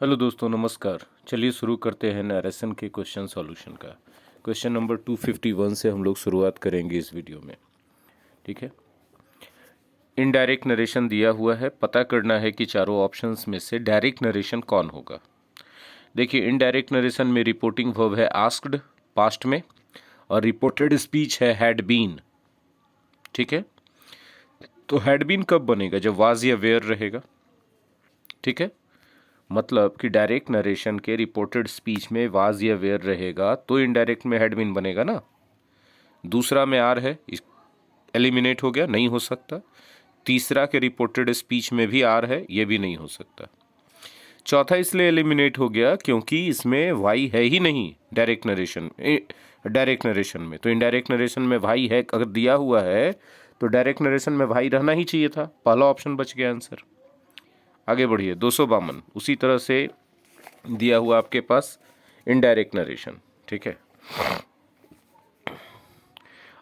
Hello दोस्तों, नमस्कार। चलिए शुरू करते हैं नरेशन के क्वेश्चन सॉल्यूशन का। क्वेश्चन नंबर 251 से हम लोग शुरुआत करेंगे इस वीडियो में। ठीक है। इनडायरेक्ट नरेशन दिया हुआ है, पता करना है कि चारों ऑप्शंस में से डायरेक्ट नरेशन कौन होगा। देखिए, इनडायरेक्ट नरेशन में रिपोर्टिंग वर्ब है आस्क्ड पास्ट में, और रिपोर्टेड स्पीच है हैड बीन। ठीक है। तो हैड बीन कब बनेगा? जब वाज या वेयर रहेगा। ठीक है। मतलब कि डायरेक्ट नरेशन के रिपोर्टेड स्पीच में वाज या वेयर रहेगा तो इनडायरेक्ट में हैड बीन बनेगा ना। दूसरा में आर है, एलिमिनेट हो गया, नहीं हो सकता। तीसरा के रिपोर्टेड स्पीच में भी आर है, ये भी नहीं हो सकता। चौथा इसलिए एलिमिनेट हो गया क्योंकि इसमें वाई है ही नहीं डायरेक्ट नरेशन में। तो इनडायरेक्ट नरेशन में वाई है अगर दिया हुआ है तो डायरेक्ट नरेशन में वाई रहना ही चाहिए था। पहला ऑप्शन बच गया आंसर। आगे बढ़िए। 252 उसी तरह से दिया हुआ आपके पास इनडायरेक्ट नरेशन। ठीक है।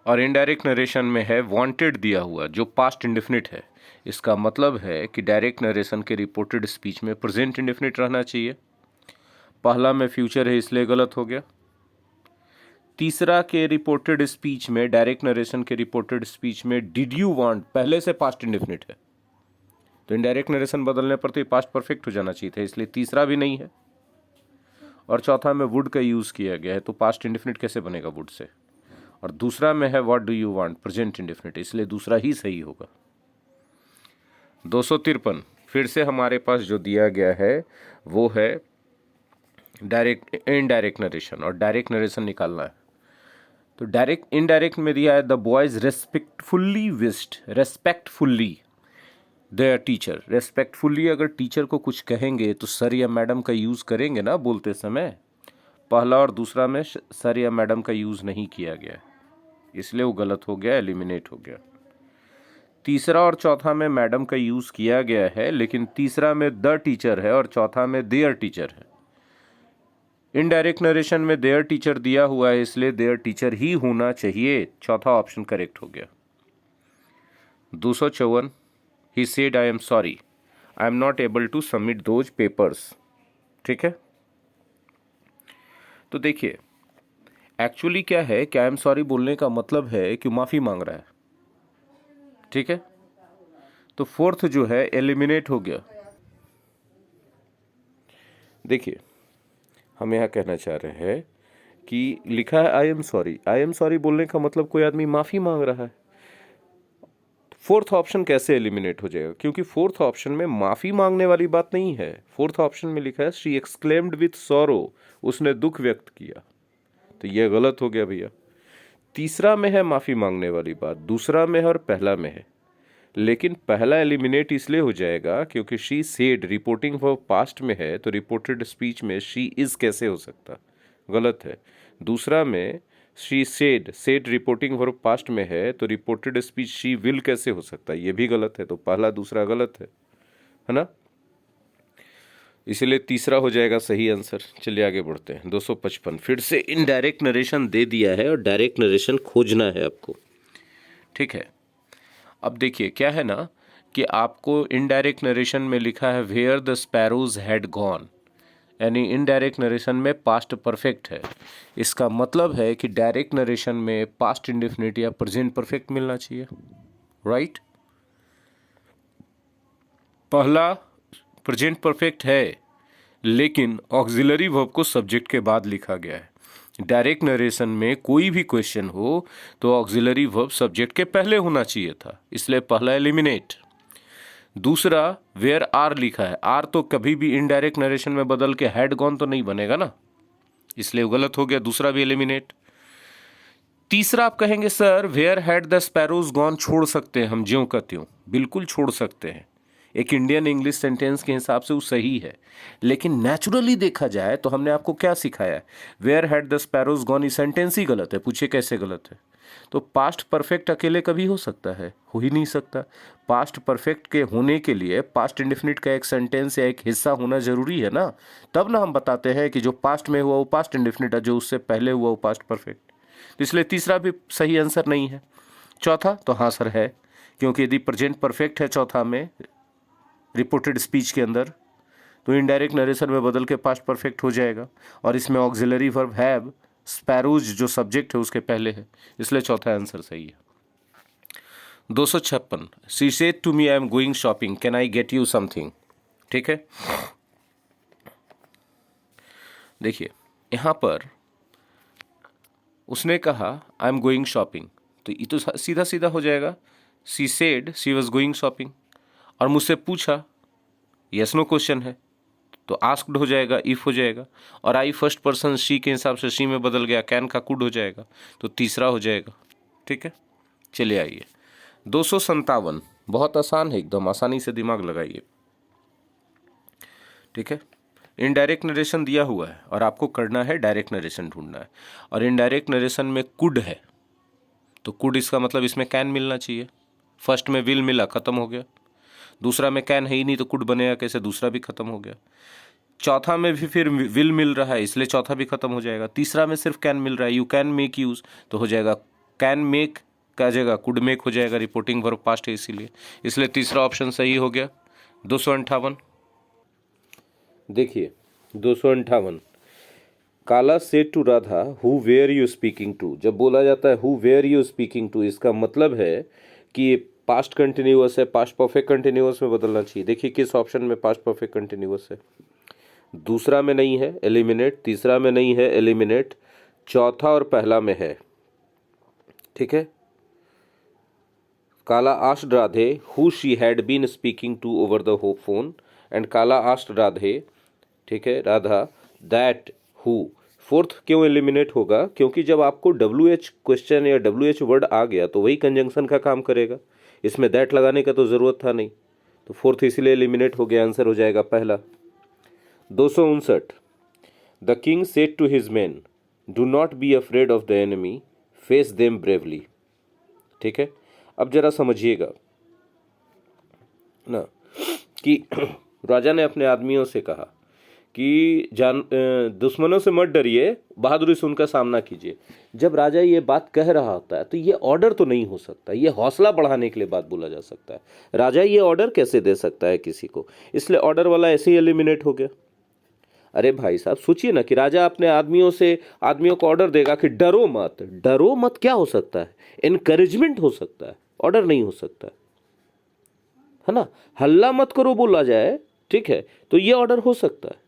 और इनडायरेक्ट नरेशन में है वांटेड दिया हुआ, जो पास्ट इंडेफिनिट है। इसका मतलब है कि डायरेक्ट नरेशन के रिपोर्टेड स्पीच में प्रेजेंट इंडेफिनिट रहना चाहिए। पहला में फ्यूचर है इसलिए गलत हो गया। तीसरा के रिपोर्टेड स्पीच में, डायरेक्ट नरेशन के रिपोर्टेड स्पीच में डिड यू वांट पहले से पास्ट इंडेफिनिट है, तो इनडायरेक्ट नरेशन बदलने पर तो ये पास्ट परफेक्ट हो जाना चाहिए था, इसलिए तीसरा भी नहीं है। और चौथा में वुड का यूज किया गया है, तो पास्ट इंडेफिनिट कैसे बनेगा वुड से। और दूसरा में है what do you want present indefinite, इसलिए दूसरा ही सही होगा। 253 फिर से हमारे पास जो दिया गया है वो है डायरेक्ट इनडायरेक्ट नरेशन, और डायरेक्ट नरेशन निकालना है। तो डायरेक्ट इनडायरेक्ट में दिया है the boys respectfully there teacher. Respectfully अगर टीचर को कुछ कहेंगे तो सर या मैडम का यूज करेंगे ना बोलते समय। पहला और दूसरा में सर या मैडम का यूज नहीं किया गया, इसलिए वो गलत हो गया, एलिमिनेट हो गया। तीसरा और चौथा में मैडम का यूज किया गया है, लेकिन तीसरा में द टीचर है और चौथा में देयर टीचर है। इनडायरेक्ट नरेशन में देयर टीचर दिया हुआ है, इसलिए देयर टीचर ही होना चाहिए। चौथा ऑप्शन करेक्ट हो गया। 254 he said I am sorry, I am not able to submit those papers. ठीक है। तो देखिए, एक्चुअली क्या है कि आई एम सॉरी बोलने का मतलब है कि माफी मांग रहा है। ठीक है। तो फोर्थ जो है एलिमिनेट हो गया। देखिए, हम यहां कहना चाह रहे हैं कि लिखा है I am sorry, I am sorry बोलने का मतलब कोई आदमी माफी मांग रहा है। फोर्थ ऑप्शन कैसे एलिमिनेट हो जाएगा? क्योंकि फोर्थ ऑप्शन में माफी मांगने वाली बात नहीं है। फोर्थ ऑप्शन में लिखा है शी एक्सक्लेम्ड विथ सॉरो, उसने दुख व्यक्त किया, तो यह गलत हो गया भैया। तीसरा में है माफी मांगने वाली बात, दूसरा में है और पहला में है। लेकिन पहला एलिमिनेट इसलिए हो जाएगा क्योंकि she said reporting verb past में है, तो रिपोर्टेड स्पीच में शी इज कैसे हो सकता, गलत है। दूसरा में she said reporting verb past में है, तो रिपोर्टेड स्पीच शी विल कैसे हो सकता है, ये भी गलत है। तो पहला दूसरा गलत है ना। इसलिए तीसरा हो जाएगा सही आंसर। चलिए आगे बढ़ते हैं। 255 फिर से इनडायरेक्ट नरेशन दे दिया है और डायरेक्ट नरेशन खोजना है आपको। ठीक है। अब देखिए क्या है ना कि आपको इनडायरेक्ट नरेशन में लिखा है where the sparrows had gone, यानी इनडायरेक्ट नरेशन में पास्ट परफेक्ट है। इसका मतलब है कि डायरेक्ट नरेशन में पास्ट इंडेफिनिट या प्रेजेंट परफेक्ट मिलना चाहिए, राइट। पहला प्रेजेंट परफेक्ट है, लेकिन ऑक्सिलरी वर्ब को सब्जेक्ट के बाद लिखा गया है। डायरेक्ट नरेशन में कोई भी क्वेश्चन हो तो ऑक्सिलरी वर्ब सब्जेक्ट के पहले होना चाहिए था, इसलिए पहला एलिमिनेट। दूसरा वेयर आर लिखा है, आर तो कभी भी इनडायरेक्ट नरेशन में बदल के हैड गॉन तो नहीं बनेगा ना, इसलिए गलत हो गया, दूसरा भी एलिमिनेट। तीसरा आप कहेंगे sir where had the sparrows gone छोड़ सकते हैं हम ज्यों का त्यों, बिल्कुल छोड़ सकते हैं, एक इंडियन इंग्लिश सेंटेंस के हिसाब से वो सही है। लेकिन नेचुरली देखा जाए तो हमने आपको क्या सिखाया, where had the sparrows gone, ये सेंटेंस ही गलत है। पूछे कैसे गलत है? तो पास्ट परफेक्ट अकेले कभी हो सकता है? हो ही नहीं सकता। पास्ट परफेक्ट के होने के लिए पास्ट इंडेफिनिट का एक सेंटेंस या एक हिस्सा होना जरूरी है ना, तब ना हम बताते हैं कि जो पास्ट में हुआ वो पास्ट इंडेफिनिट है, जो उससे पहले हुआ वो पास्ट परफेक्ट। इसलिए तीसरा भी सही आंसर नहीं है। चौथा तो हाँ सर है, क्योंकि यदि प्रेजेंट परफेक्ट है चौथा में रिपोर्टेड स्पीच के अंदर, तो इनडायरेक्ट नरेशन में बदल के पास्ट परफेक्ट हो जाएगा, और इसमें ऑक्सिलरी वर्ब हैव स्पैरोज जो सब्जेक्ट है उसके पहले है, इसलिए चौथा आंसर सही है। 256, she said to me I am going shopping, can I get you something. ठीक है, देखिए यहाँ पर उसने कहा आई एम गोइंग शॉपिंग, तो ये तो सीधा सीधा हो जाएगा, she said she was going shopping, और मुझसे पूछा, यस नो क्वेश्चन है तो आस्क्ड हो जाएगा, इफ हो जाएगा, और आई फर्स्ट पर्सन शी के हिसाब से शी में बदल गया, कैन का कुड हो जाएगा, तो तीसरा हो जाएगा। ठीक है, चलिए आइए 257, बहुत आसान है एकदम, आसानी से दिमाग लगाइए। ठीक है, इनडायरेक्ट नरेशन दिया हुआ है और आपको करना है डायरेक्ट नरेशन ढूंढना है, और इनडायरेक्ट नरेशन में कुड है तो कुड इसका मतलब इसमें कैन मिलना चाहिए। फर्स्ट में विल मिला, खत्म हो गया। दूसरा में कैन है ही नहीं तो कुड बनेगा कैसे, दूसरा भी खत्म हो गया। चौथा में भी फिर विल मिल रहा है इसलिए चौथा भी खत्म हो जाएगा। तीसरा में सिर्फ कैन मिल रहा है, यू कैन मेक यूज, तो हो जाएगा कैन मेक का जगह कुड मेक हो जाएगा, रिपोर्टिंग वर्ब पास्ट है इसीलिए, इसलिए तीसरा ऑप्शन सही हो गया। 258, देखिए 258, Kala said to Radha who were you speaking to. जब बोला जाता है who were you speaking to, इसका मतलब है कि पास्ट कंटिन्यूअस है, पास्ट परफेक्ट कंटिन्यूअस में बदलना चाहिए। देखिए किस ऑप्शन में पास्ट परफेक्ट कंटिन्यूअस है, दूसरा में नहीं है, एलिमिनेट, तीसरा में नहीं है, एलिमिनेट, चौथा और पहला में है। ठीक है, Kala asked Radhe who she had been speaking to over the phone, and Kala asked Radhe, ठीक है, राधा दैट हु। फोर्थ क्यों एलिमिनेट होगा, क्योंकि जब आपको WH क्वेश्चन या WH वर्ड आ गया तो वही कंजंक्शन का काम करेगा, इसमें दैट लगाने का तो ज़रूरत था नहीं, तो फोर्थ इसीलिए एलिमिनेट हो गया, आंसर हो जाएगा पहला। 259, the king said to his man do not be afraid of the enemy, face them bravely. ठीक है, अब जरा समझिएगा ना कि राजा ने अपने आदमियों से कहा कि दुश्मनों से मत डरिए, बहादुरी से उनका सामना कीजिए। जब राजा ये बात कह रहा होता है तो ये ऑर्डर तो नहीं हो सकता, ये हौसला बढ़ाने के लिए बात बोला जा सकता है। राजा ये ऑर्डर कैसे दे सकता है किसी को, इसलिए ऑर्डर वाला ऐसे ही एलिमिनेट हो गया। अरे भाई साहब सोचिए ना कि राजा अपने आदमियों को ऑर्डर देगा कि डरो मत। डरो मत क्या हो सकता है, इनकरेजमेंट हो सकता है, ऑर्डर नहीं हो सकता है ना। हल्ला मत करो बोला जाए, ठीक है, तो ये ऑर्डर हो सकता है।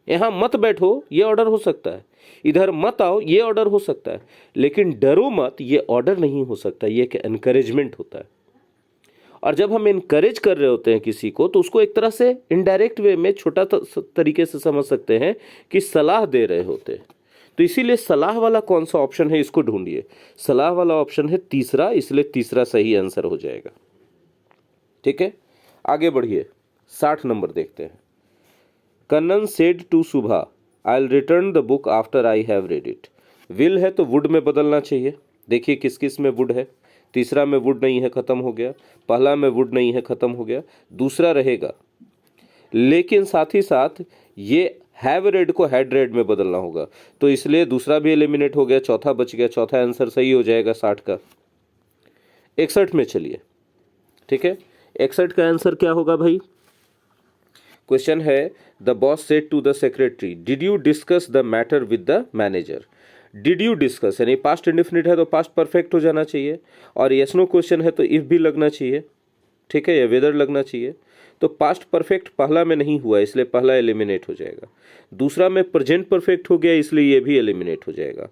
यहां मत बैठो ये ऑर्डर हो सकता है, इधर मत आओ ये ऑर्डर हो सकता है, लेकिन डरो मत ये ऑर्डर नहीं हो सकता, ये एक एनकरेजमेंट होता है। और जब हम इनकरेज कर रहे होते हैं किसी को तो उसको एक तरह से इनडायरेक्ट वे में छोटा तरीके से समझ सकते हैं कि सलाह दे रहे होते हैं। तो इसीलिए सलाह वाला कौन सा ऑप्शन है इसको ढूंढिए, सलाह वाला ऑप्शन है तीसरा, इसलिए तीसरा सही आंसर हो जाएगा। ठीक है, आगे बढ़िए 60 नंबर देखते हैं। Kannan said to Subha I will return the book after I have read it. Will है तो वुड में बदलना चाहिए। देखिए किस किस में वुड है, तीसरा में वुड नहीं है, खत्म हो गया। पहला में वुड नहीं है, खत्म हो गया। दूसरा रहेगा, लेकिन साथ ही साथ ये हैव रेड को हैड रेड में बदलना होगा, तो इसलिए दूसरा भी एलिमिनेट हो गया, चौथा बच गया। चौथा आंसर सही हो जाएगा 60 का। 61 में चलिए, ठीक है, 61 का आंसर क्या होगा भाई। क्वेश्चन है the boss said to the secretary did you discuss the matter with the manager. Did you discuss यानी पास्ट इंडेफिनिट है तो पास्ट परफेक्ट हो जाना चाहिए, और यस नो क्वेश्चन है तो इफ भी लगना चाहिए, ठीक है, या वेदर लगना चाहिए। तो पास्ट परफेक्ट पहला में नहीं हुआ इसलिए पहला एलिमिनेट हो जाएगा। दूसरा में प्रेजेंट परफेक्ट हो गया इसलिए ये भी एलिमिनेट हो जाएगा।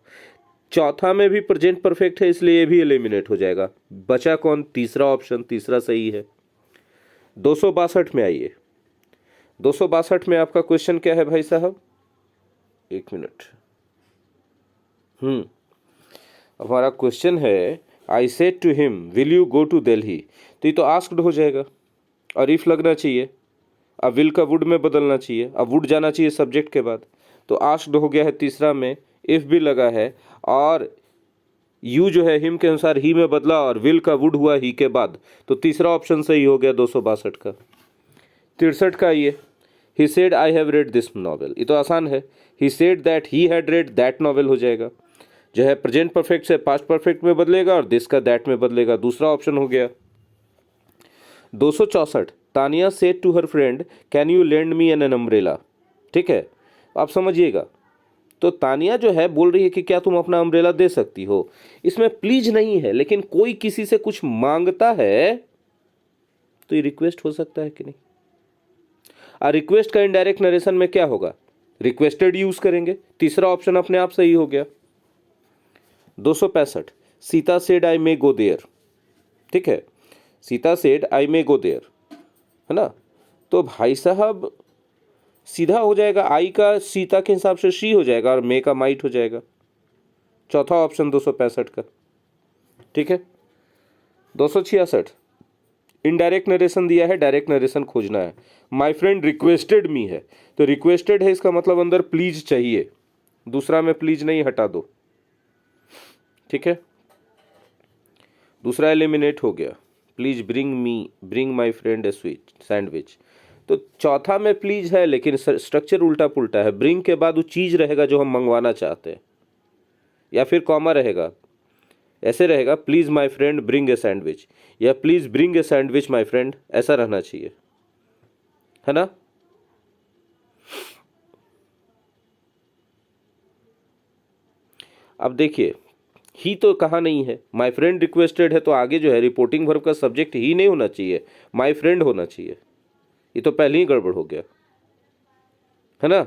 चौथा में भी प्रेजेंट परफेक्ट है इसलिए ये भी एलिमिनेट हो जाएगा। बचा कौन, तीसरा ऑप्शन, तीसरा सही है। 262 में आइए। 262 में आपका क्वेश्चन क्या है भाई साहब, एक मिनट। हमारा क्वेश्चन है I said to him will you go to Delhi, तो ये तो आस्क्ड हो जाएगा और इफ लगना चाहिए। अब विल का वुड में बदलना चाहिए, अब वुड जाना चाहिए सब्जेक्ट के बाद, तो आस्क्ड हो गया है तीसरा में, इफ भी लगा है, और यू जो है हिम के अनुसार ही में बदला और विल का वुड हुआ ही के बाद, तो तीसरा ऑप्शन सही हो गया 262 का। 63 का ये ही said I have read this novel, ये तो आसान है। He said that he had read that novel हो जाएगा, जो है प्रेजेंट परफेक्ट से पास्ट परफेक्ट में बदलेगा और दिस का दैट में बदलेगा, दूसरा ऑप्शन हो गया। 264 Tania said to her friend can you lend me an umbrella. ठीक है, आप समझिएगा। तो तानिया जो है बोल रही है कि क्या तुम अपना अम्ब्रेला दे सकती हो। इसमें प्लीज नहीं है, लेकिन कोई किसी से कुछ मांगता है तो ये रिक्वेस्ट हो सकता है कि नहीं। और रिक्वेस्ट का इनडायरेक्ट नरेशन में क्या होगा, रिक्वेस्टेड यूज करेंगे। तीसरा ऑप्शन अपने आप सही हो गया। 265 Sita said I may go there. ठीक है, Sita said I may go there, है ना। तो भाई साहब सीधा हो जाएगा, आई का सीता के हिसाब से शी हो जाएगा और मे का माइट हो जाएगा। चौथा ऑप्शन 265 का। ठीक है, 266 इनडायरेक्ट नरेशन दिया है, डायरेक्ट नरेशन खोजना है। माय फ्रेंड रिक्वेस्टेड मी है, तो रिक्वेस्टेड है इसका मतलब अंदर प्लीज चाहिए, दूसरा में प्लीज नहीं, हटा दो। ठीक है, दूसरा एलिमिनेट हो गया। Please bring my friend A sweet sandwich. तो चौथा में प्लीज है, लेकिन स्ट्रक्चर उल्टा पुल्टा है। ब्रिंग के बाद वो चीज रहेगा जो हम मंगवाना चाहते हैं, या फिर कॉमा रहेगा, ऐसे रहेगा please my friend bring a sandwich, या please bring a sandwich my friend, ऐसा रहना चाहिए, है ना। अब देखिए, ही तो कहा नहीं है, माय फ्रेंड रिक्वेस्टेड है, तो आगे जो है रिपोर्टिंग वर्ब का सब्जेक्ट ही नहीं होना चाहिए, माय फ्रेंड होना चाहिए। ये तो पहले ही गड़बड़ हो गया, है ना।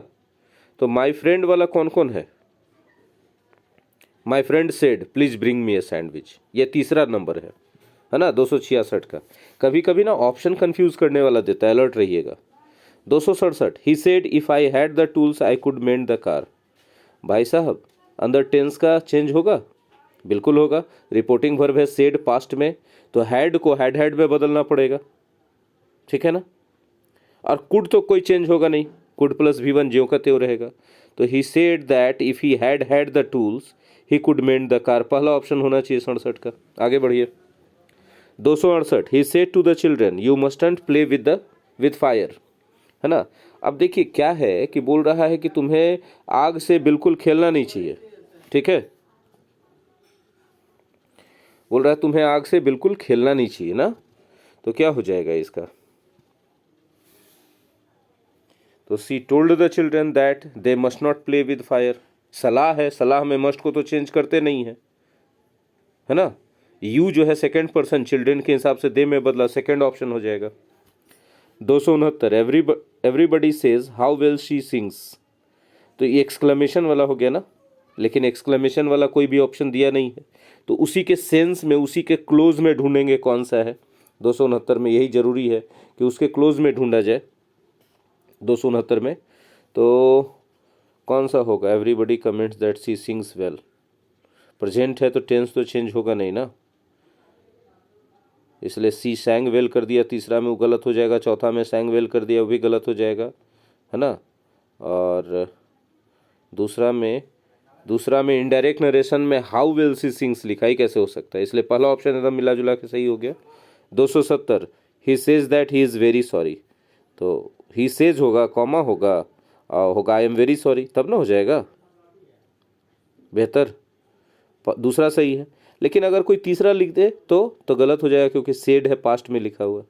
तो माय फ्रेंड वाला कौन कौन है, my friend said please bring me a sandwich, ये तीसरा नंबर है ना 266 का। कभी कभी ना ऑप्शन कंफ्यूज करने वाला देता है, अलर्ट रहिएगा। 267 he said if I had the tools I could mend the car. भाई साहब अंदर टेंस का चेंज होगा, बिल्कुल होगा। रिपोर्टिंग वर्ब है सेड पास्ट में, तो हैड को हैड में बदलना पड़ेगा, ठीक है ना। और कुड तो कोई चेंज होगा नहीं, कुड प्लस V1 ज्यों का त्यों रहेगा। तो he said that if he had the tools he could mend the car, पहला ऑप्शन होना चाहिए 67 का। आगे बढ़िए। 268 he said to the children you mustn't play with fire, है ना। अब देखिए क्या है कि बोल रहा है कि तुम्हें आग से बिल्कुल खेलना नहीं चाहिए। ठीक है, बोल रहा है तुम्हें आग से बिल्कुल खेलना नहीं चाहिए ना। तो क्या हो जाएगा इसका, तो सी told the children that they must not play with fire. सलाह है, सलाह में मस्ट को तो चेंज करते नहीं है ना। यू जो है सेकंड पर्सन चिल्ड्रन के हिसाब से दे में बदला, सेकंड ऑप्शन हो जाएगा। 269 everybody says how well she sings. तो ये एक्सक्लेमेशन वाला हो गया ना, लेकिन एक्सक्लेमेशन वाला कोई भी ऑप्शन दिया नहीं है, तो उसी के सेंस में, उसी के क्लोज में ढूंढेंगे कौन सा है। 269 में यही जरूरी है कि उसके क्लोज में ढूंढा जाए। 269 में तो कौन सा होगा, everybody comments that she sings well. Present है तो टेंस तो चेंज होगा नहीं ना, इसलिए सी सैंग वेल कर दिया, तीसरा में वो गलत हो जाएगा, चौथा में सैंग वेल कर दिया वो भी गलत हो जाएगा, है ना। और दूसरा में इनडायरेक्ट नरेशन में हाउ वेल सी सिंग्स लिखा ही कैसे हो सकता है, इसलिए पहला ऑप्शन एकदम मिला जुला के सही हो गया। 270 he says that he is very sorry, तो ही सेज होगा, कॉमा होगा आई एम वेरी सॉरी, तब ना हो जाएगा बेहतर। दूसरा सही है, लेकिन अगर कोई तीसरा लिख दे तो गलत हो जाएगा, क्योंकि सेड है पास्ट में लिखा हुआ,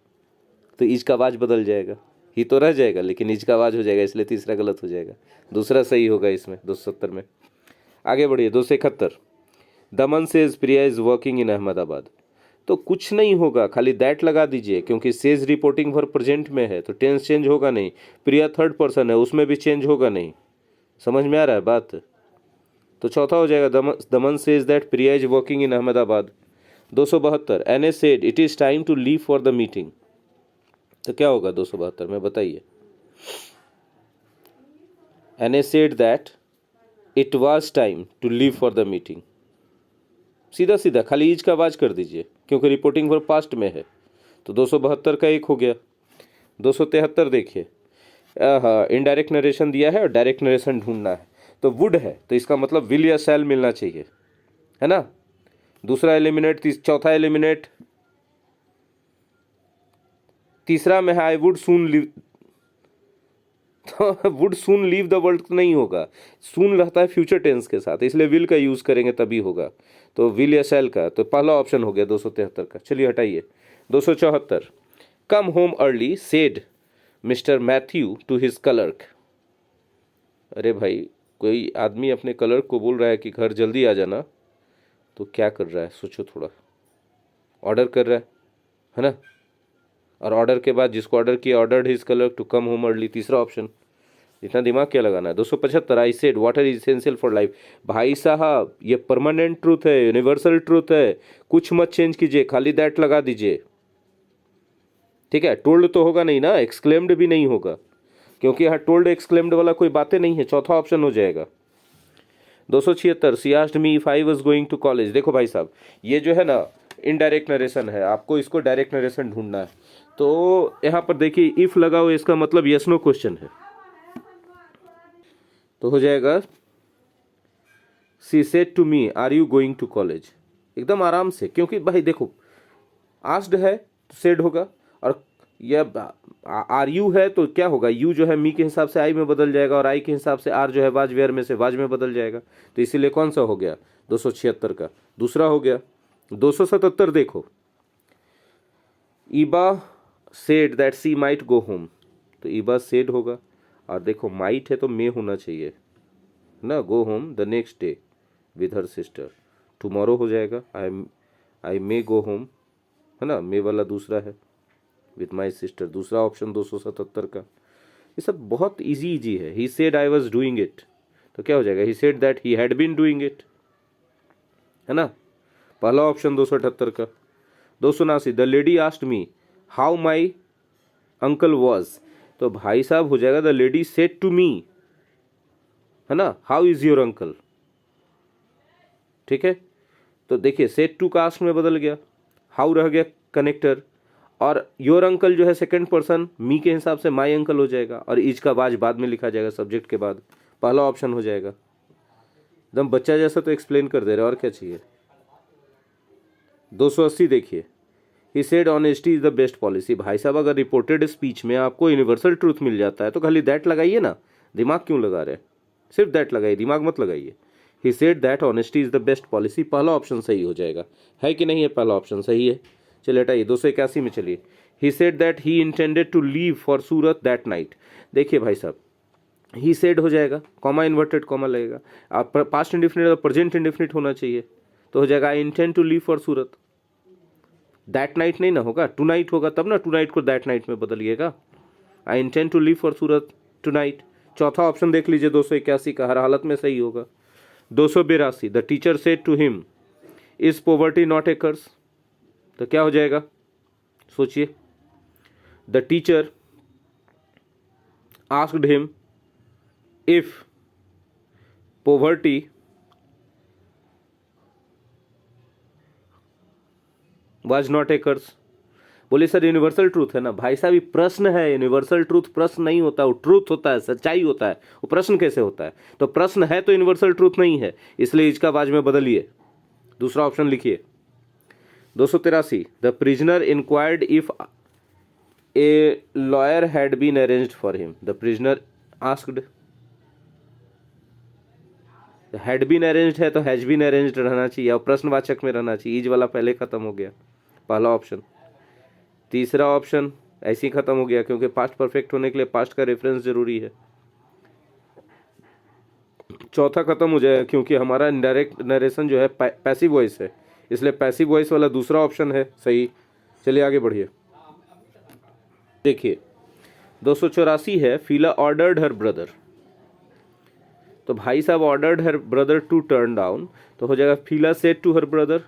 तो इज का आवाज बदल जाएगा। ही तो रह जाएगा लेकिन इज का आवाज हो जाएगा, इसलिए तीसरा गलत हो जाएगा, दूसरा सही होगा इसमें 270 में। आगे बढ़िए। 271 दमन says Priya is working in Ahmedabad. तो कुछ नहीं होगा, खाली दैट लगा दीजिए, क्योंकि सेज रिपोर्टिंग फॉर प्रेजेंट में है तो टेंस चेंज होगा नहीं। प्रिया थर्ड पर्सन है, उसमें भी चेंज होगा नहीं। समझ में आ रहा है बात। तो चौथा हो जाएगा Daman says that Priya is working in Ahmedabad. 272 N A said it is time to leave for the meeting. तो क्या होगा 272 में बताइए। N A said that it was time to leave for the meeting. सीधा सीधा खाली इज का आवाज कर दीजिए, क्योंकि रिपोर्टिंग फॉर पास्ट में है, तो 272 का एक हो गया। 273 देखिए, इनडायरेक्ट नरेशन दिया है और डायरेक्ट नरेशन ढूंढना है, तो वुड है तो इसका मतलब विल या शैल मिलना चाहिए, है ना। दूसरा एलिमिनेट, चौथा एलिमिनेट, तीसरा में है आई वुड सून लीव, तो would soon leave the world नहीं होगा, सून रहता है फ्यूचर टेंस के साथ, इसलिए विल का यूज करेंगे तभी होगा, तो विल या शैल का, तो पहला ऑप्शन हो गया 273 का। चलिए हटाइए। 274 come home early said mister Matthew to his clerk. अरे भाई, कोई आदमी अपने क्लर्क को बोल रहा है कि घर जल्दी आ जाना, तो क्या कर रहा है सोचो थोड़ा। ऑर्डर कर रहा है ना, और ऑर्डर के बाद जिसको ऑर्डर किया, ordered his clerk to come home early, तीसरा ऑप्शन। इतना दिमाग क्या लगाना है। 275 I said water is essential for life. भाई साहब, ये परमानेंट ट्रूथ है, यूनिवर्सल ट्रूथ है, कुछ मत चेंज कीजिए, खाली दैट लगा दीजिए। ठीक है, टोल्ड तो होगा नहीं ना, एक्सक्लेम्ड भी नहीं होगा, क्योंकि यहाँ टोल्ड एक्सक्लेम्ड वाला कोई बातें नहीं है, चौथा ऑप्शन हो जाएगा। 276 she asked me if I was going to college. देखो भाई साहब, ये जो है ना इनडायरेक्ट नरेशन है, आपको इसको डायरेक्ट नरेशन ढूंढना है। तो यहाँ पर देखिए इफ लगा हुआ, इसका मतलब यस नो क्वेश्चन है, तो हो जाएगा she said to me are you going to college, एकदम आराम से। क्योंकि भाई देखो, आस्क्ड है तो सेड होगा, और यह आर यू है तो क्या होगा, यू जो है मी के हिसाब से आई में बदल जाएगा, और आई के हिसाब से आर जो है वाज वेयर में से वाज में बदल जाएगा। तो इसीलिए कौन सा हो गया 276 का दूसरा हो गया। 277 देखो, Eba said that she might go home, तो ईबा सेड होगा, और देखो माइट है तो मे होना चाहिए ना, go home the next day with her sister, tomorrow हो जाएगा, आई मे गो होम, है ना, मे वाला दूसरा है, विथ माई सिस्टर, दूसरा ऑप्शन 277 का। ये सब बहुत इजी है। He said I was doing it, तो क्या हो जाएगा, he said that he had been doing it, है ना, पहला ऑप्शन 278 का। 279 the lady asked me how my uncle was, तो भाई साहब हो जाएगा the lady said to me, है ना, हाउ इज योर अंकल। ठीक है, तो देखिए सेड टू का आस्क में बदल गया, हाउ रह गया कनेक्टर, और योर अंकल जो है सेकंड पर्सन मी के हिसाब से माई अंकल हो जाएगा, और इज का बाज बाद में लिखा जाएगा सब्जेक्ट के बाद, पहला ऑप्शन हो जाएगा। एकदम बच्चा जैसा तो एक्सप्लेन कर दे रहे, और क्या चाहिए। 280 देखिए, he said honesty is the best policy. भाई साहब, अगर रिपोर्टेड स्पीच में आपको यूनिवर्सल ट्रूथ मिल जाता है तो खाली दैट लगाइए ना, दिमाग क्यों लगा रहे हैं, सिर्फ दैट लगाइए, दिमाग मत लगाइए। ही said that honesty is the best policy, पहला ऑप्शन सही हो जाएगा, है कि नहीं है, पहला ऑप्शन सही है। चलिए हटाइए, 281 में चलिए, he said that he intended to leave for Surat that night. देखिए भाई साहब, ही सेड हो जाएगा, कॉमा इन्वर्टेड कॉमा लगेगा, आप पास्ट इंडिफिनिट और प्रेजेंट इंडिफिनिट होना चाहिए, तो हो जाएगा I intend to leave for Surat. That night नहीं ना होगा, टू नाइट होगा, तब ना टू नाइट को दैट नाइट में बदलिएगा, I intend to leave for Surat tonight. चौथा ऑप्शन देख लीजिए 281 का, हर हालत में सही होगा। 282 the teacher said to him is poverty not a curse, तो क्या हो जाएगा सोचिए, the teacher asked him if poverty was not a curse. बोले सर यूनिवर्सल ट्रूथ है ना। भाई साहब, ये प्रश्न है, यूनिवर्सल ट्रूथ प्रश्न नहीं होता, वो ट्रूथ होता है, सच्चाई होता है, वो प्रश्न कैसे होता है, तो प्रश्न है तो यूनिवर्सल ट्रूथ नहीं है, इसलिए इसका बाज में बदलिए, दूसरा ऑप्शन लिखिए। 283 the prisoner inquired if a lawyer had been arranged for him, the prisoner asked, had been arranged है तो हैज बीन अरेंज्ड रहना चाहिए, और प्रश्नवाचक में रहना चाहिए, इज वाला पहले खत्म हो गया, पहला ऑप्शन। तीसरा ऑप्शन ऐसे ही खत्म हो गया, क्योंकि पास्ट परफेक्ट होने के लिए पास्ट का रेफरेंस जरूरी है। चौथा खत्म हो जाएगा, क्योंकि हमारा इनडायरेक्ट नरेशन जो है पैसिव वॉइस है, इसलिए पैसिव वॉइस वाला दूसरा ऑप्शन है सही। चलिए आगे बढ़िए, देखिए 284 है, फीला ऑर्डर्ड हर ब्रदर, तो भाई साहब ordered her brother to turn down, तो हो जाएगा Fila said to her brother,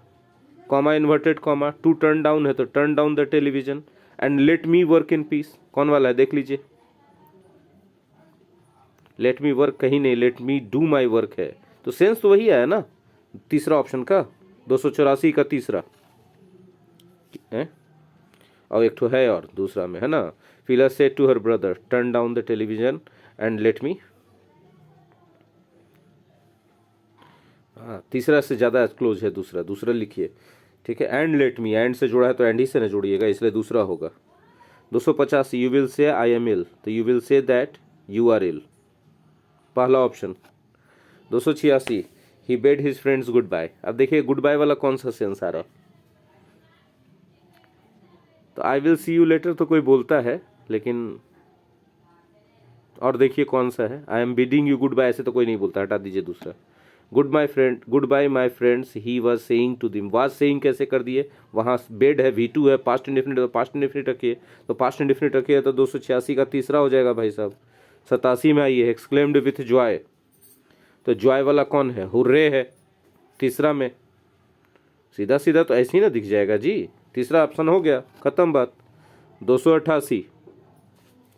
comma inverted comma, to turn down है तो turn down the television, and let me work in peace, कौन वाला है देख लीजिए, लेट मी वर्क कहीं नहीं, let me do my work है, तो सेंस तो वही आया ना तीसरा ऑप्शन का, 284 का तीसरा है, और एक तो है और दूसरा में है ना, Fila said to her brother turn down the television and let me, हाँ तीसरा से ज़्यादा क्लोज है दूसरा, दूसरा लिखिए, ठीक है, एंड लेट मी, एंड से जोड़ा है तो एंड ही से ना जोड़िएगा, इसलिए दूसरा होगा। 250 यू विल से आई एम इल, तो you will say that you are ill, पहला option. 286 he bade his friends goodbye, अब देखिए गुड बाय वाला कौन सा सेंस आ रहा, तो I will see you later तो कोई बोलता है, लेकिन और देखिए कौन सा है, I am bidding you goodbye, ऐसे तो कोई नहीं बोलता, हटा दीजिए दूसरा। Good my friend, goodbye my friends, he was saying to them, was saying कैसे कर दिए, वहाँ बेड है, V2 है, पास्ट इंडेफिनिट, तो पास्ट इंडेफिनिट रखिए, तो पास्ट इंडेफिनिट रखिए तो 286 का तीसरा हो जाएगा भाई साहब। 87 में आइए, एक्सक्लेम्ड विथ जॉय, तो जॉय वाला कौन है, हुर्रे है तीसरा में, सीधा सीधा तो ऐसे ही ना दिख जाएगा जी, तीसरा ऑप्शन हो गया, खत्म बात। 288,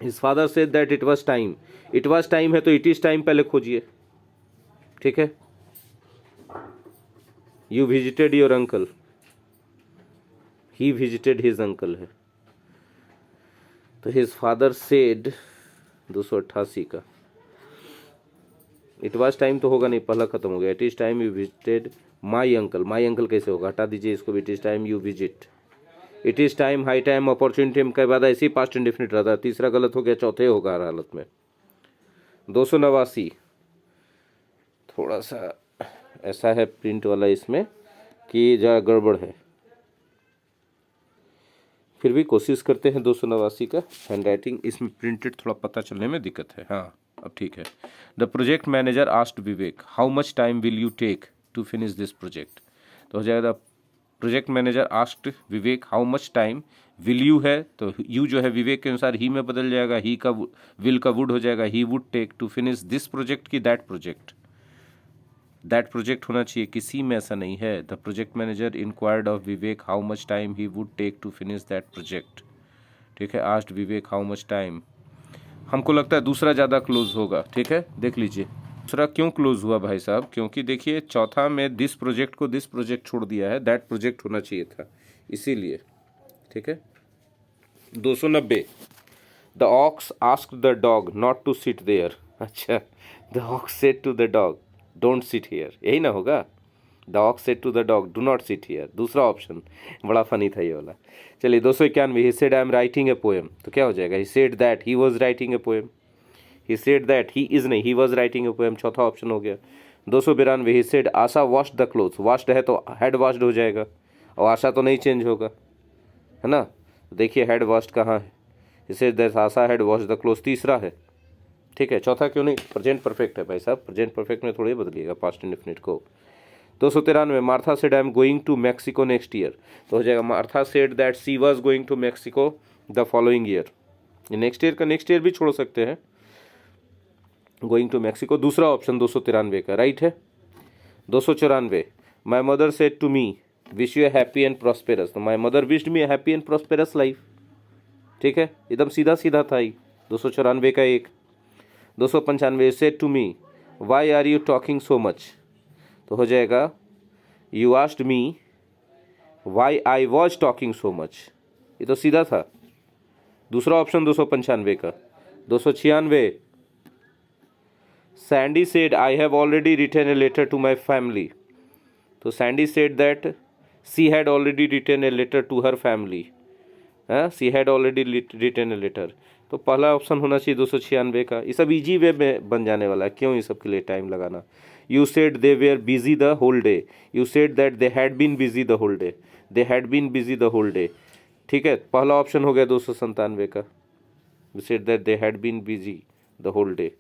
his father said that it was time, it was time है तो इट इज टाइम पहले खोजिए, ठीक है। You visited your uncle, he visited his uncle है, तो हिज फादर सेड 288 का, इट वाज टाइम तो होगा नहीं, पहला खत्म हो गया, it is time you visited my uncle, my uncle कैसे होगा, हटा दीजिए इसको भी, it is time you visit, it is time, high time, opportunity के बाद ऐसे ही पास्ट इंडेफिनिट रहता है, तीसरा गलत हो गया, चौथे होगा हर हालत में। 289, थोड़ा सा ऐसा है प्रिंट वाला इसमें कि जरा गड़बड़ है, फिर भी कोशिश करते हैं। 289 का हैंड राइटिंग इसमें प्रिंटेड थोड़ा पता चलने में दिक्कत है, हाँ अब ठीक है। The project manager asked Vivek how much time will you take to finish this project, तो हो जाएगा project manager asked Vivek how much time, will you है तो यू जो है विवेक के अनुसार ही में बदल जाएगा, ही का विल का वुड हो जाएगा, he would take to finish this project की दैट प्रोजेक्ट, दैट प्रोजेक्ट होना चाहिए, किसी में ऐसा नहीं है। The project manager inquired of Vivek how much time he would take to finish that project, ठीक है। Asked Vivek how much time, हमको लगता है दूसरा ज़्यादा क्लोज होगा, ठीक है, देख लीजिए दूसरा क्यों क्लोज हुआ भाई साहब, क्योंकि देखिए चौथा में दिस प्रोजेक्ट को दिस प्रोजेक्ट छोड़ दिया है, दैट प्रोजेक्ट होना चाहिए था, इसीलिए, ठीक है। 290, the ox asked the dog not to sit there, अच्छा, the ox said to the dog don't sit here, यही ना होगा, the ox said to the dog do not sit here, दूसरा ऑप्शन, बड़ा फनी था ये वाला। चलिए 291, he said I am writing a poem, तो क्या हो जाएगा, he said that he was writing a poem, he said that he is नहीं, ही वाज राइटिंग ए पोएम, चौथा ऑप्शन हो गया। 292, he said Asha washed the clothes, washed है तो हेड वॉश्ड हो जाएगा, और आशा तो नहीं चेंज होगा, है ना, देखिए हेड वॉश्ड कहाँ है, he said that Asha head washed the clothes तीसरा है, ठीक है। चौथा क्यों नहीं, प्रेजेंट परफेक्ट है भाई साहब, प्रेजेंट परफेक्ट में थोड़ी बदलिएगा पास्ट इंडेफिनिट को। 293, Martha said I am going to Mexico next year, तो हो जाएगा Martha said that she was going to Mexico the following year, next year का नेक्स्ट ईयर भी छोड़ सकते हैं, गोइंग टू मैक्सिको दूसरा ऑप्शन 293 का राइट है। 294, my mother said to me wish you a happy and prosperous, तो my mother wished me a happy and prosperous life, ठीक है, एकदम सीधा सीधा था ही, 294 का एक। 295, said to me why are you talking so much, तो हो जाएगा you asked me why I was talking so much, ये तो सीधा था, दूसरा ऑप्शन 295 का। 296, Sandy said I have already written a letter to my family, तो Sandy said that she had already written a letter to her family, she had already written a letter, तो पहला option होना चाहिए 296 का, ये सब easy way में बन जाने वाला है, क्यों ये सब के लिए टाइम लगाना। You said they were busy the whole day, you said that they had been busy the whole day, they had been busy the whole day, ठीक है, पहला ऑप्शन हो गया 297 का, you said that they had been busy the whole day,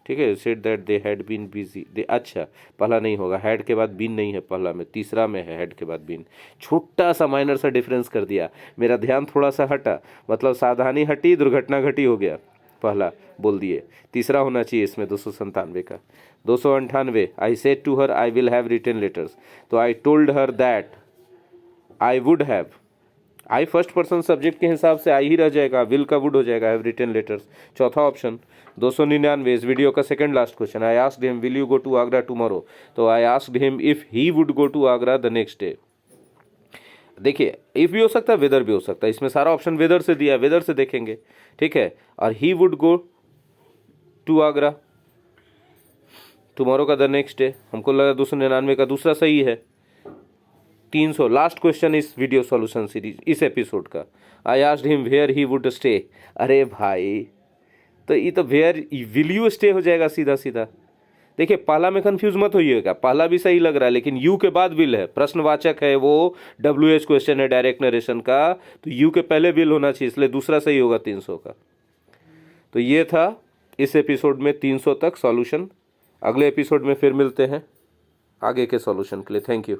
ठीक है, you said that they had been busy they, अच्छा पहला नहीं होगा, हैड के बाद बीन नहीं है पहला में, तीसरा में है हैड के बाद बीन, छोटा सा माइनर सा डिफरेंस कर दिया, मेरा ध्यान थोड़ा सा हटा, मतलब सावधानी हटी दुर्घटना घटी हो गया, पहला बोल दिए, तीसरा होना चाहिए इसमें 297 का। 298, I said to her I will have written letters, तो I told her that I would have, I first person subject के हिसाब से आई ही रह जाएगा, विल का वुड हो जाएगा, हैव रिटन लेटर्स, चौथा ऑप्शन। 299, इस वीडियो का second last question, I asked him will you go to Agra tomorrow, तो I asked him if he would go to Agra the next day, देखिए इफ भी हो सकता है, वेदर भी हो सकता है, इसमें सारा ऑप्शन वेदर से दिया है, वेदर से देखेंगे, ठीक है, और he would go to Agra tomorrow का द नेक्स्ट डे, हमको लगा 299 का दूसरा सही है। 300 लास्ट क्वेश्चन इस वीडियो सॉल्यूशन सीरीज इस एपिसोड का, I asked him where he would stay, अरे भाई तो ये तो वेयर विल यू स्टे हो जाएगा सीधा सीधा, देखिए पहला में कंफ्यूज मत होइएगा, पहला भी सही लग रहा है लेकिन यू के बाद विल है, प्रश्नवाचक है वो, WH क्वेश्चन है डायरेक्ट नरेशन का, तो यू के पहले विल होना चाहिए, इसलिए दूसरा सही होगा 300 का। तो ये था इस एपिसोड में 300 तक सॉल्यूशन। अगले एपिसोड में फिर मिलते हैं आगे के सॉल्यूशन के लिए। Thank you.